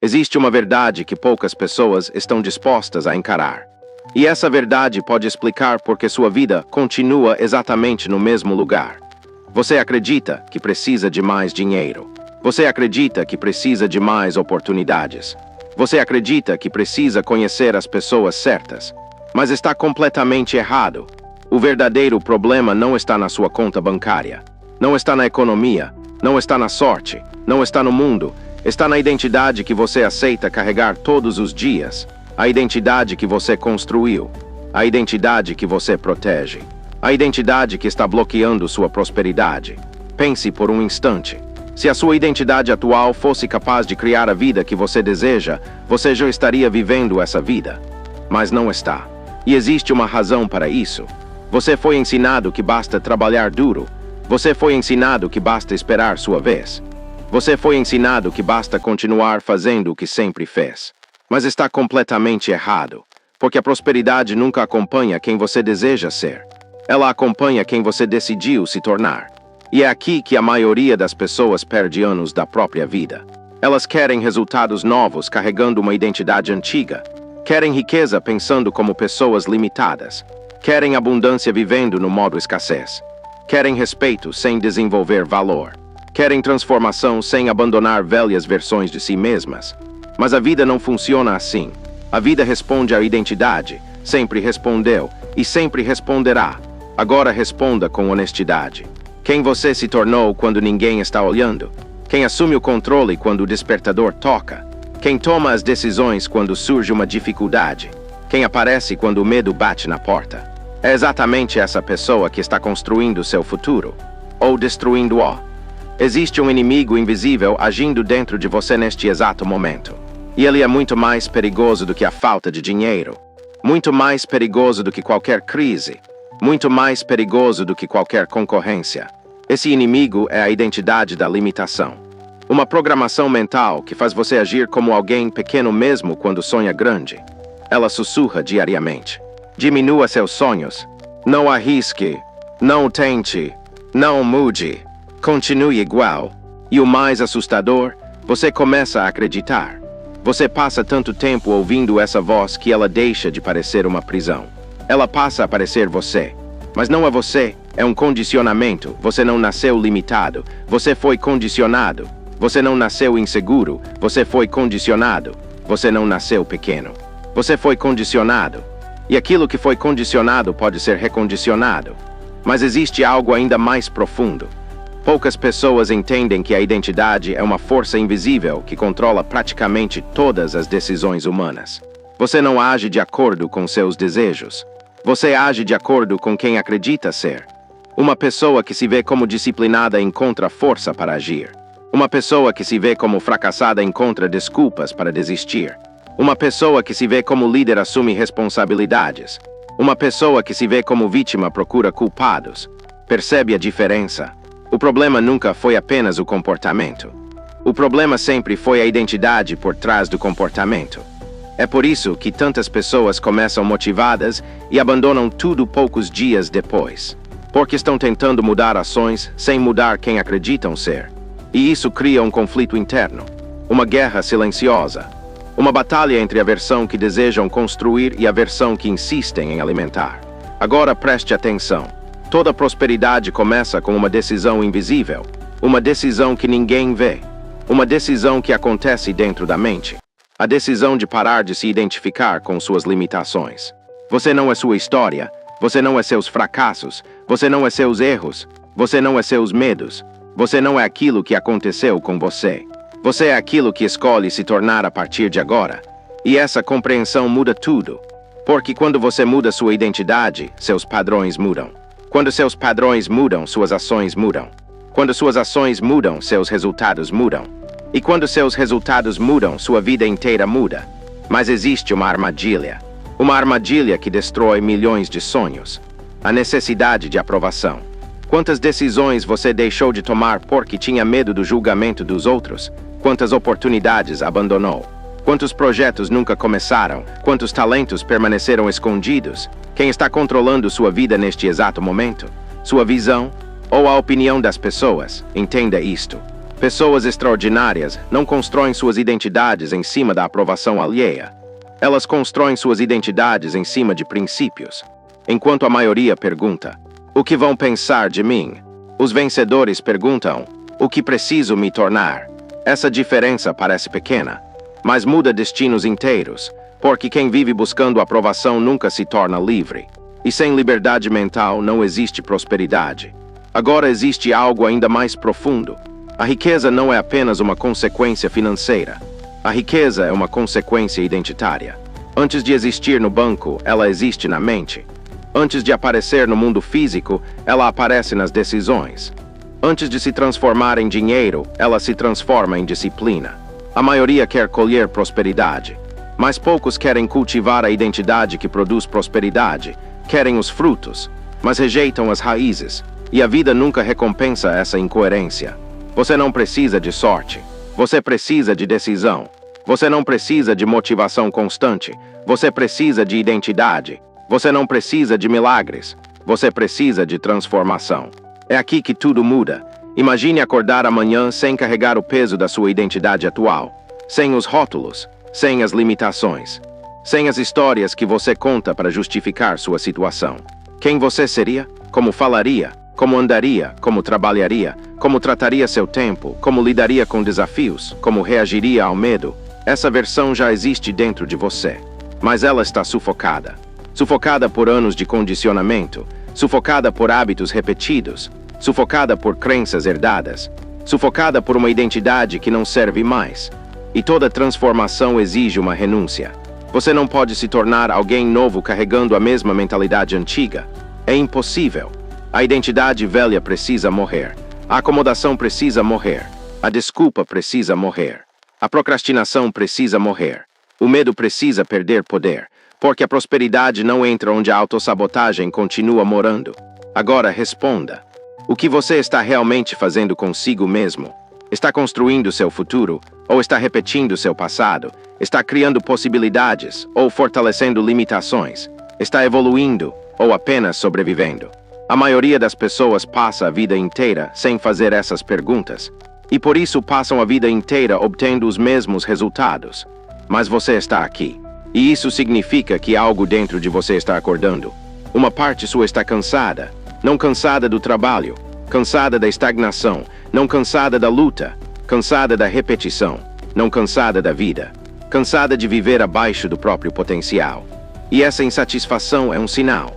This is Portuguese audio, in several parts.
Existe uma verdade que poucas pessoas estão dispostas a encarar. E essa verdade pode explicar por que sua vida continua exatamente no mesmo lugar. Você acredita que precisa de mais dinheiro. Você acredita que precisa de mais oportunidades. Você acredita que precisa conhecer as pessoas certas. Mas está completamente errado. O verdadeiro problema não está na sua conta bancária. Não está na economia. Não está na sorte. Não está no mundo. Está na identidade que você aceita carregar todos os dias. A identidade que você construiu. A identidade que você protege. A identidade que está bloqueando sua prosperidade. Pense por um instante. Se a sua identidade atual fosse capaz de criar a vida que você deseja, você já estaria vivendo essa vida. Mas não está. E existe uma razão para isso. Você foi ensinado que basta trabalhar duro. Você foi ensinado que basta esperar sua vez. Você foi ensinado que basta continuar fazendo o que sempre fez. Mas está completamente errado, porque a prosperidade nunca acompanha quem você deseja ser. Ela acompanha quem você decidiu se tornar. E é aqui que a maioria das pessoas perde anos da própria vida. Elas querem resultados novos carregando uma identidade antiga. Querem riqueza pensando como pessoas limitadas. Querem abundância vivendo no modo escassez. Querem respeito sem desenvolver valor. Querem transformação sem abandonar velhas versões de si mesmas. Mas a vida não funciona assim. A vida responde à identidade, sempre respondeu e sempre responderá. Agora responda com honestidade. Quem você se tornou quando ninguém está olhando? Quem assume o controle quando o despertador toca? Quem toma as decisões quando surge uma dificuldade? Quem aparece quando o medo bate na porta? É exatamente essa pessoa que está construindo seu futuro, ou destruindo-o. Existe um inimigo invisível agindo dentro de você neste exato momento. E ele é muito mais perigoso do que a falta de dinheiro. Muito mais perigoso do que qualquer crise. Muito mais perigoso do que qualquer concorrência. Esse inimigo é a identidade da limitação. Uma programação mental que faz você agir como alguém pequeno mesmo quando sonha grande. Ela sussurra diariamente. Diminua seus sonhos. Não arrisque. Não tente. Não mude. Continue igual. E o mais assustador, você começa a acreditar. Você passa tanto tempo ouvindo essa voz que ela deixa de parecer uma prisão. Ela passa a parecer você. Mas não é você, é um condicionamento. Você não nasceu limitado. Você foi condicionado. Você não nasceu inseguro. Você foi condicionado. Você não nasceu pequeno. Você foi condicionado. E aquilo que foi condicionado pode ser recondicionado. Mas existe algo ainda mais profundo. Poucas pessoas entendem que a identidade é uma força invisível que controla praticamente todas as decisões humanas. Você não age de acordo com seus desejos. Você age de acordo com quem acredita ser. Uma pessoa que se vê como disciplinada encontra força para agir. Uma pessoa que se vê como fracassada encontra desculpas para desistir. Uma pessoa que se vê como líder assume responsabilidades. Uma pessoa que se vê como vítima procura culpados. Percebe a diferença? O problema nunca foi apenas o comportamento. O problema sempre foi a identidade por trás do comportamento. É por isso que tantas pessoas começam motivadas e abandonam tudo poucos dias depois. Porque estão tentando mudar ações sem mudar quem acreditam ser. E isso cria um conflito interno. Uma guerra silenciosa. Uma batalha entre a versão que desejam construir e a versão que insistem em alimentar. Agora preste atenção. Toda prosperidade começa com uma decisão invisível. Uma decisão que ninguém vê. Uma decisão que acontece dentro da mente. A decisão de parar de se identificar com suas limitações. Você não é sua história. Você não é seus fracassos. Você não é seus erros. Você não é seus medos. Você não é aquilo que aconteceu com você. Você é aquilo que escolhe se tornar a partir de agora. E essa compreensão muda tudo. Porque quando você muda sua identidade, seus padrões mudam. Quando seus padrões mudam, suas ações mudam. Quando suas ações mudam, seus resultados mudam. E quando seus resultados mudam, sua vida inteira muda. Mas existe uma armadilha. Uma armadilha que destrói milhões de sonhos. A necessidade de aprovação. Quantas decisões você deixou de tomar porque tinha medo do julgamento dos outros? Quantas oportunidades abandonou? Quantos projetos nunca começaram? Quantos talentos permaneceram escondidos? Quem está controlando sua vida neste exato momento? Sua visão ou a opinião das pessoas? Entenda isto. Pessoas extraordinárias não constroem suas identidades em cima da aprovação alheia. Elas constroem suas identidades em cima de princípios. Enquanto a maioria pergunta, o que vão pensar de mim? Os vencedores perguntam, o que preciso me tornar? Essa diferença parece pequena, mas muda destinos inteiros, porque quem vive buscando aprovação nunca se torna livre. E sem liberdade mental não existe prosperidade. Agora existe algo ainda mais profundo. A riqueza não é apenas uma consequência financeira. A riqueza é uma consequência identitária. Antes de existir no banco, ela existe na mente. Antes de aparecer no mundo físico, ela aparece nas decisões. Antes de se transformar em dinheiro, ela se transforma em disciplina. A maioria quer colher prosperidade, mas poucos querem cultivar a identidade que produz prosperidade. Querem os frutos, mas rejeitam as raízes, e a vida nunca recompensa essa incoerência. Você não precisa de sorte, você precisa de decisão. Você não precisa de motivação constante, você precisa de identidade. Você não precisa de milagres, você precisa de transformação. É aqui que tudo muda. Imagine acordar amanhã sem carregar o peso da sua identidade atual, sem os rótulos, sem as limitações, sem as histórias que você conta para justificar sua situação. Quem você seria? Como falaria? Como andaria? Como trabalharia? Como trataria seu tempo? Como lidaria com desafios? Como reagiria ao medo? Essa versão já existe dentro de você, mas ela está sufocada. Sufocada por anos de condicionamento, sufocada por hábitos repetidos, sufocada por crenças herdadas, sufocada por uma identidade que não serve mais. E toda transformação exige uma renúncia. Você não pode se tornar alguém novo carregando a mesma mentalidade antiga. É impossível. A identidade velha precisa morrer. A acomodação precisa morrer. A desculpa precisa morrer. A procrastinação precisa morrer. O medo precisa perder poder, porque a prosperidade não entra onde a autossabotagem continua morando. Agora responda. O que você está realmente fazendo consigo mesmo? Está construindo seu futuro, ou está repetindo seu passado? Está criando possibilidades, ou fortalecendo limitações? Está evoluindo, ou apenas sobrevivendo? A maioria das pessoas passa a vida inteira sem fazer essas perguntas, e por isso passam a vida inteira obtendo os mesmos resultados. Mas você está aqui, e isso significa que algo dentro de você está acordando. Uma parte sua está cansada, não cansada do trabalho, cansada da estagnação, não cansada da luta, cansada da repetição, não cansada da vida, cansada de viver abaixo do próprio potencial. E essa insatisfação é um sinal.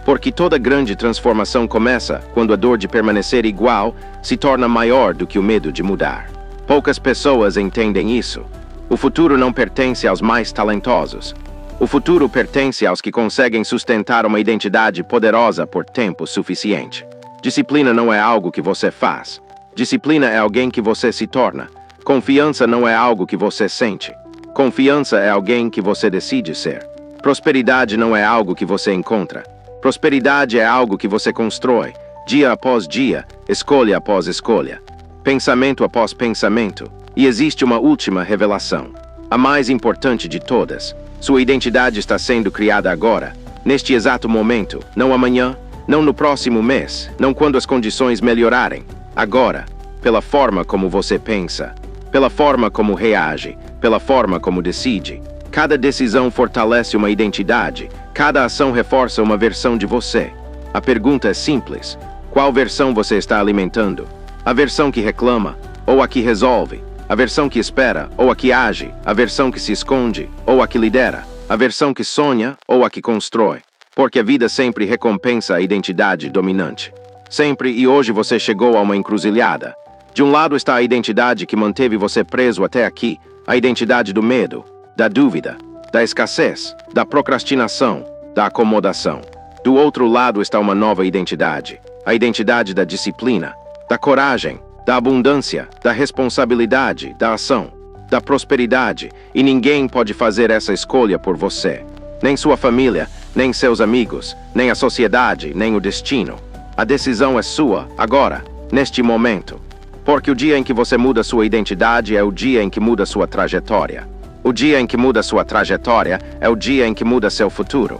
Porque toda grande transformação começa quando a dor de permanecer igual se torna maior do que o medo de mudar. Poucas pessoas entendem isso. O futuro não pertence aos mais talentosos. O futuro pertence aos que conseguem sustentar uma identidade poderosa por tempo suficiente. Disciplina não é algo que você faz. Disciplina é alguém que você se torna. Confiança não é algo que você sente. Confiança é alguém que você decide ser. Prosperidade não é algo que você encontra. Prosperidade é algo que você constrói, dia após dia, escolha após escolha, pensamento após pensamento. E existe uma última revelação, a mais importante de todas. Sua identidade está sendo criada agora, neste exato momento, não amanhã, não no próximo mês, não quando as condições melhorarem. Agora, pela forma como você pensa, pela forma como reage, pela forma como decide. Cada decisão fortalece uma identidade, cada ação reforça uma versão de você. A pergunta é simples: qual versão você está alimentando? A versão que reclama, ou a que resolve? A versão que espera, ou a que age? A versão que se esconde, ou a que lidera? A versão que sonha, ou a que constrói? Porque a vida sempre recompensa a identidade dominante. Sempre, e hoje você chegou a uma encruzilhada. De um lado está a identidade que manteve você preso até aqui, a identidade do medo, da dúvida, da escassez, da procrastinação, da acomodação. Do outro lado está uma nova identidade, a identidade da disciplina, da coragem, da abundância, da responsabilidade, da ação, da prosperidade, e ninguém pode fazer essa escolha por você. Nem sua família, nem seus amigos, nem a sociedade, nem o destino. A decisão é sua, agora, neste momento. Porque o dia em que você muda sua identidade é o dia em que muda sua trajetória. O dia em que muda sua trajetória é o dia em que muda seu futuro.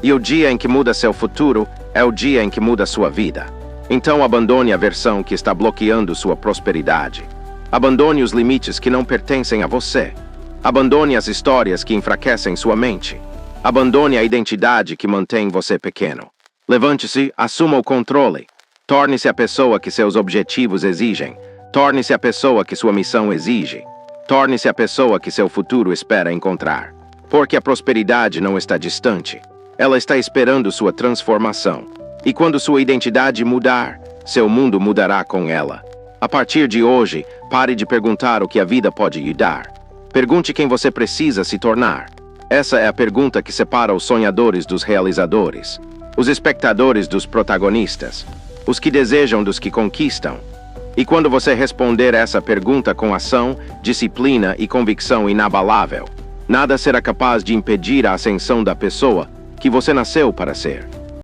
E o dia em que muda seu futuro é o dia em que muda sua vida. Então abandone a versão que está bloqueando sua prosperidade. Abandone os limites que não pertencem a você. Abandone as histórias que enfraquecem sua mente. Abandone a identidade que mantém você pequeno. Levante-se, assuma o controle. Torne-se a pessoa que seus objetivos exigem. Torne-se a pessoa que sua missão exige. Torne-se a pessoa que seu futuro espera encontrar. Porque a prosperidade não está distante. Ela está esperando sua transformação. E quando sua identidade mudar, seu mundo mudará com ela. A partir de hoje, pare de perguntar o que a vida pode lhe dar. Pergunte quem você precisa se tornar. Essa é a pergunta que separa os sonhadores dos realizadores, os espectadores dos protagonistas, os que desejam dos que conquistam. E quando você responder essa pergunta com ação, disciplina e convicção inabalável, nada será capaz de impedir a ascensão da pessoa que você nasceu para ser.